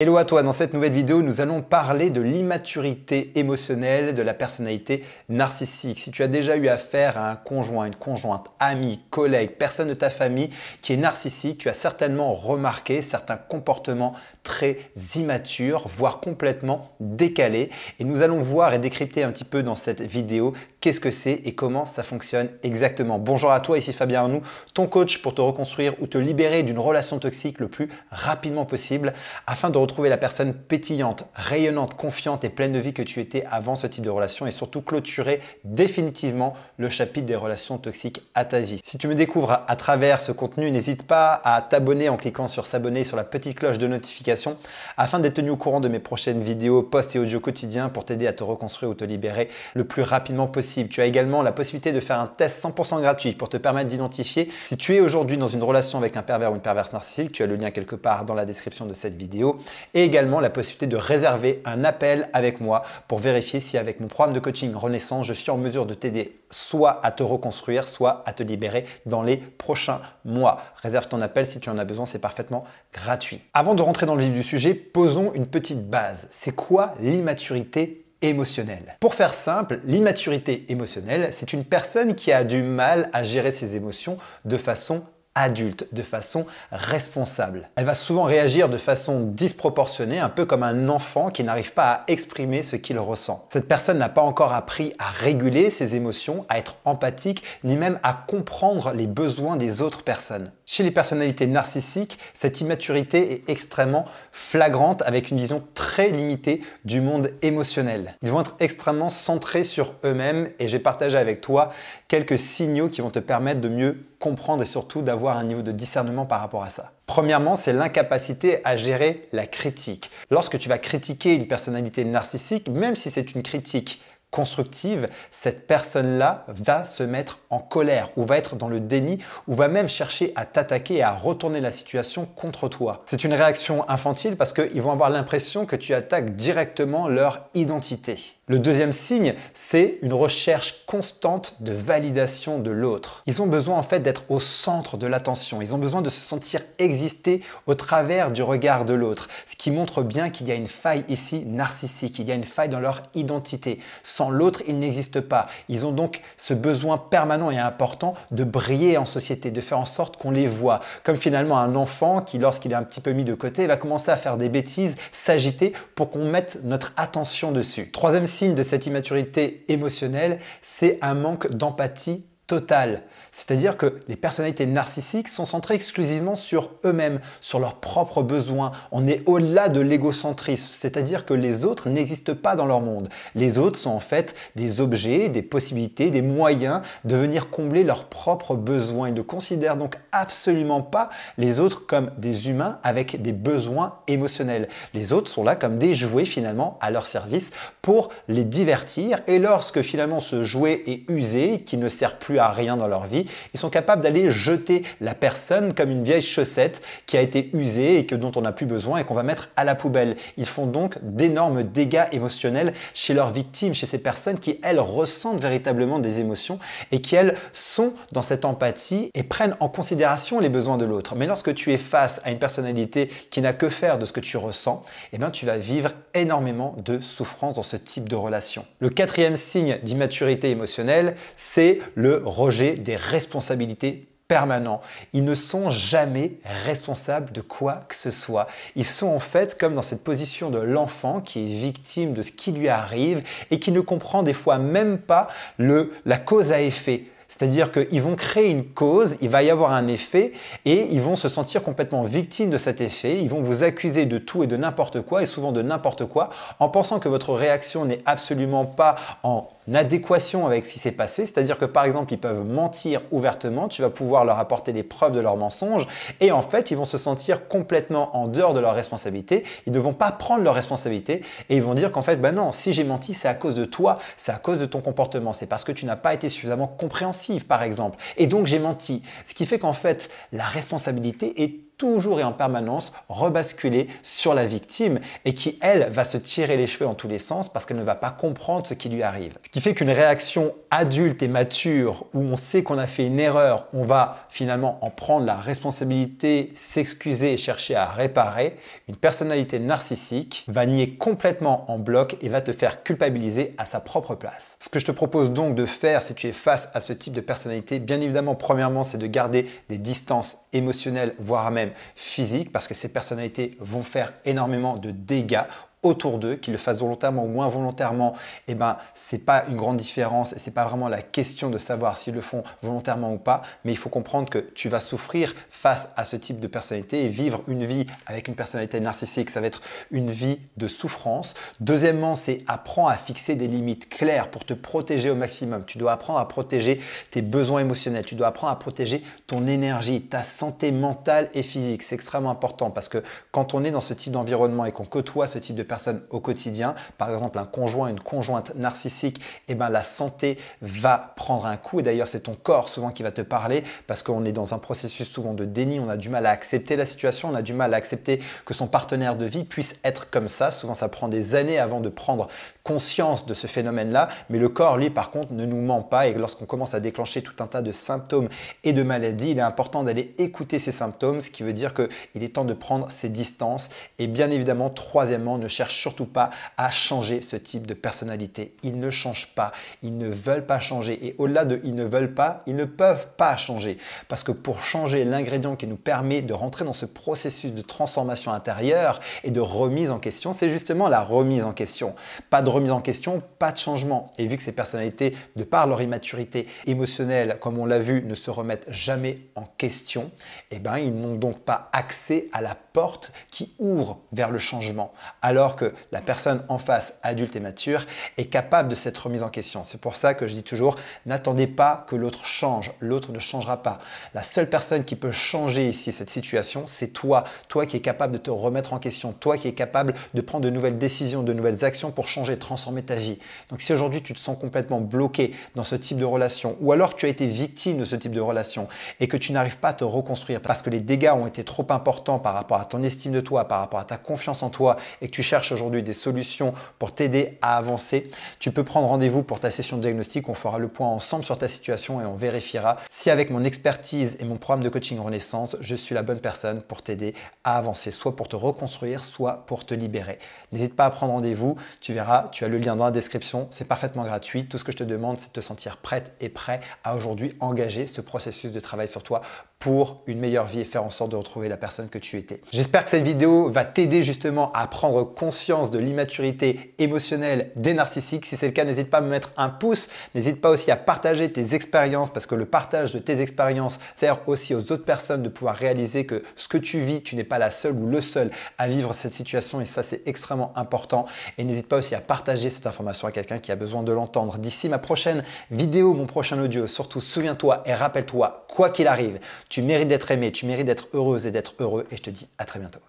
Hello à toi, dans cette nouvelle vidéo, nous allons parler de l'immaturité émotionnelle de la personnalité narcissique. Si tu as déjà eu affaire à un conjoint, une conjointe, ami, collègue, personne de ta famille qui est narcissique, tu as certainement remarqué certains comportements très immatures, voire complètement décalés. Et nous allons voir et décrypter un petit peu dans cette vidéo qu'est-ce que c'est et comment ça fonctionne exactement. Bonjour à toi, ici Fabien Arnoux, ton coach pour te reconstruire ou te libérer d'une relation toxique le plus rapidement possible afin de retrouver la personne pétillante, rayonnante, confiante et pleine de vie que tu étais avant ce type de relation et surtout clôturer définitivement le chapitre des relations toxiques à ta vie. Si tu me découvres à travers ce contenu, n'hésite pas à t'abonner en cliquant sur s'abonner sur la petite cloche de notification afin d'être tenu au courant de mes prochaines vidéos, posts et audios quotidiens pour t'aider à te reconstruire ou te libérer le plus rapidement possible. Tu as également la possibilité de faire un test 100% gratuit pour te permettre d'identifier si tu es aujourd'hui dans une relation avec un pervers ou une perverse narcissique. Tu as le lien quelque part dans la description de cette vidéo. Et également la possibilité de réserver un appel avec moi pour vérifier si avec mon programme de coaching Renaissance, je suis en mesure de t'aider soit à te reconstruire, soit à te libérer dans les prochains mois. Réserve ton appel si tu en as besoin, c'est parfaitement gratuit. Avant de rentrer dans le vif du sujet, posons une petite base. C'est quoi l'immaturité émotionnelle? Pour faire simple, l'immaturité émotionnelle, c'est une personne qui a du mal à gérer ses émotions de façon adulte, de façon responsable. Elle va souvent réagir de façon disproportionnée, un peu comme un enfant qui n'arrive pas à exprimer ce qu'il ressent. Cette personne n'a pas encore appris à réguler ses émotions, à être empathique, ni même à comprendre les besoins des autres personnes. Chez les personnalités narcissiques, cette immaturité est extrêmement flagrante avec une vision très limitée du monde émotionnel. Ils vont être extrêmement centrés sur eux-mêmes et j'ai partagé avec toi quelques signaux qui vont te permettre de mieux comprendre et surtout d'avoir un niveau de discernement par rapport à ça. Premièrement, c'est l'incapacité à gérer la critique. Lorsque tu vas critiquer une personnalité narcissique, même si c'est une critique constructive, cette personne-là va se mettre en colère ou va être dans le déni ou va même chercher à t'attaquer et à retourner la situation contre toi. C'est une réaction infantile parce qu'ils vont avoir l'impression que tu attaques directement leur identité. Le deuxième signe, c'est une recherche constante de validation de l'autre. Ils ont besoin en fait d'être au centre de l'attention. Ils ont besoin de se sentir exister au travers du regard de l'autre. Ce qui montre bien qu'il y a une faille ici narcissique. Il y a une faille dans leur identité. Sans l'autre, ils n'existent pas. Ils ont donc ce besoin permanent et important de briller en société, de faire en sorte qu'on les voit. Comme finalement un enfant qui, lorsqu'il est un petit peu mis de côté, va commencer à faire des bêtises, s'agiter pour qu'on mette notre attention dessus. Troisième signe de cette immaturité émotionnelle, c'est un manque d'empathie totale. C'est-à-dire que les personnalités narcissiques sont centrées exclusivement sur eux-mêmes, sur leurs propres besoins. On est au-delà de l'égocentrisme, c'est-à-dire que les autres n'existent pas dans leur monde. Les autres sont en fait des objets, des possibilités, des moyens de venir combler leurs propres besoins. Ils ne considèrent donc absolument pas les autres comme des humains avec des besoins émotionnels. Les autres sont là comme des jouets finalement à leur service pour les divertir et lorsque finalement ce jouet est usé, qui ne sert plus à rien dans leur vie, ils sont capables d'aller jeter la personne comme une vieille chaussette qui a été usée et dont on n'a plus besoin et qu'on va mettre à la poubelle. Ils font donc d'énormes dégâts émotionnels chez leurs victimes, chez ces personnes qui, elles, ressentent véritablement des émotions et qui, elles, sont dans cette empathie et prennent en considération les besoins de l'autre. Mais lorsque tu es face à une personnalité qui n'a que faire de ce que tu ressens, eh bien, tu vas vivre énormément de souffrance dans ce type de relation. Le quatrième signe d'immaturité émotionnelle, c'est le rejet des responsabilités permanents. Ils ne sont jamais responsables de quoi que ce soit. Ils sont en fait comme dans cette position de l'enfant qui est victime de ce qui lui arrive et qui ne comprend des fois même pas la cause à effet. C'est-à-dire qu'ils vont créer une cause, il va y avoir un effet et ils vont se sentir complètement victimes de cet effet. Ils vont vous accuser de tout et de n'importe quoi et souvent de n'importe quoi en pensant que votre réaction n'est absolument pas en adéquation avec ce qui s'est passé. C'est-à-dire que par exemple, ils peuvent mentir ouvertement, tu vas pouvoir leur apporter les preuves de leurs mensonges et en fait, ils vont se sentir complètement en dehors de leur responsabilité. Ils ne vont pas prendre leur responsabilité et ils vont dire qu'en fait, ben non, si j'ai menti, c'est à cause de toi, c'est à cause de ton comportement, c'est parce que tu n'as pas été suffisamment compréhensif par exemple. Et donc, j'ai menti. Ce qui fait qu'en fait, la responsabilité est toujours et en permanence rebasculer sur la victime et qui, elle, va se tirer les cheveux en tous les sens parce qu'elle ne va pas comprendre ce qui lui arrive. Ce qui fait qu'une réaction adulte et mature où on sait qu'on a fait une erreur, on va finalement en prendre la responsabilité, s'excuser et chercher à réparer. Une personnalité narcissique va nier complètement en bloc et va te faire culpabiliser à sa propre place. Ce que je te propose donc de faire si tu es face à ce type de personnalité, bien évidemment, premièrement, c'est de garder des distances émotionnelles, voire même physiques, parce que ces personnalités vont faire énormément de dégâts autour d'eux, qu'ils le fassent volontairement ou moins volontairement, eh ben, c'est pas une grande différence et c'est pas vraiment la question de savoir s'ils le font volontairement ou pas, mais il faut comprendre que tu vas souffrir face à ce type de personnalité et vivre une vie avec une personnalité narcissique, ça va être une vie de souffrance. Deuxièmement, c'est apprendre à fixer des limites claires pour te protéger au maximum. Tu dois apprendre à protéger tes besoins émotionnels, tu dois apprendre à protéger ton énergie, ta santé mentale et physique. C'est extrêmement important parce que quand on est dans ce type d'environnement et qu'on côtoie ce type de personnes au quotidien, par exemple un conjoint, une conjointe narcissique, eh ben la santé va prendre un coup et d'ailleurs c'est ton corps souvent qui va te parler parce qu'on est dans un processus souvent de déni, on a du mal à accepter la situation, on a du mal à accepter que son partenaire de vie puisse être comme ça, souvent ça prend des années avant de prendre conscience de ce phénomène-là, mais le corps lui par contre ne nous ment pas et lorsqu'on commence à déclencher tout un tas de symptômes et de maladies, il est important d'aller écouter ces symptômes, ce qui veut dire qu'il est temps de prendre ses distances et bien évidemment, troisièmement, ne cherche surtout pas à changer ce type de personnalité. Ils ne changent pas, ils ne veulent pas changer. Et au-delà de ils ne veulent pas, ils ne peuvent pas changer. Parce que pour changer l'ingrédient qui nous permet de rentrer dans ce processus de transformation intérieure et de remise en question, c'est justement la remise en question. Pas de remise en question, pas de changement. Et vu que ces personnalités, de par leur immaturité émotionnelle, comme on l'a vu, ne se remettent jamais en question, eh ben, ils n'ont donc pas accès à la porte qui ouvre vers le changement. Alors que la personne en face, adulte et mature, est capable de cette remise en question. C'est pour ça que je dis toujours, n'attendez pas que l'autre change. L'autre ne changera pas. La seule personne qui peut changer ici cette situation, c'est toi. Toi qui es capable de te remettre en question. Toi qui es capable de prendre de nouvelles décisions, de nouvelles actions pour changer, transformer ta vie. Donc si aujourd'hui tu te sens complètement bloqué dans ce type de relation ou alors que tu as été victime de ce type de relation et que tu n'arrives pas à te reconstruire parce que les dégâts ont été trop importants par rapport à ton estime de toi, par rapport à ta confiance en toi et que tu cherches aujourd'hui des solutions pour t'aider à avancer, tu peux prendre rendez-vous pour ta session de diagnostic. On fera le point ensemble sur ta situation et on vérifiera si avec mon expertise et mon programme de coaching Renaissance, je suis la bonne personne pour t'aider à avancer, soit pour te reconstruire, soit pour te libérer. N'hésite pas à prendre rendez-vous, tu verras, tu as le lien dans la description, c'est parfaitement gratuit. Tout ce que je te demande, c'est de te sentir prête et prêt à aujourd'hui engager ce processus de travail sur toi pour une meilleure vie et faire en sorte de retrouver la personne que tu étais. J'espère que cette vidéo va t'aider justement à prendre conscience de l'immaturité émotionnelle des narcissiques. Si c'est le cas, n'hésite pas à me mettre un pouce. N'hésite pas aussi à partager tes expériences parce que le partage de tes expériences sert aussi aux autres personnes de pouvoir réaliser que ce que tu vis, tu n'es pas la seule ou le seul à vivre cette situation et ça, c'est extrêmement important. Et n'hésite pas aussi à partager cette information à quelqu'un qui a besoin de l'entendre. D'ici ma prochaine vidéo, mon prochain audio, surtout souviens-toi et rappelle-toi, quoi qu'il arrive, tu mérites d'être aimé, tu mérites d'être heureuse et d'être heureux et je te dis à très bientôt.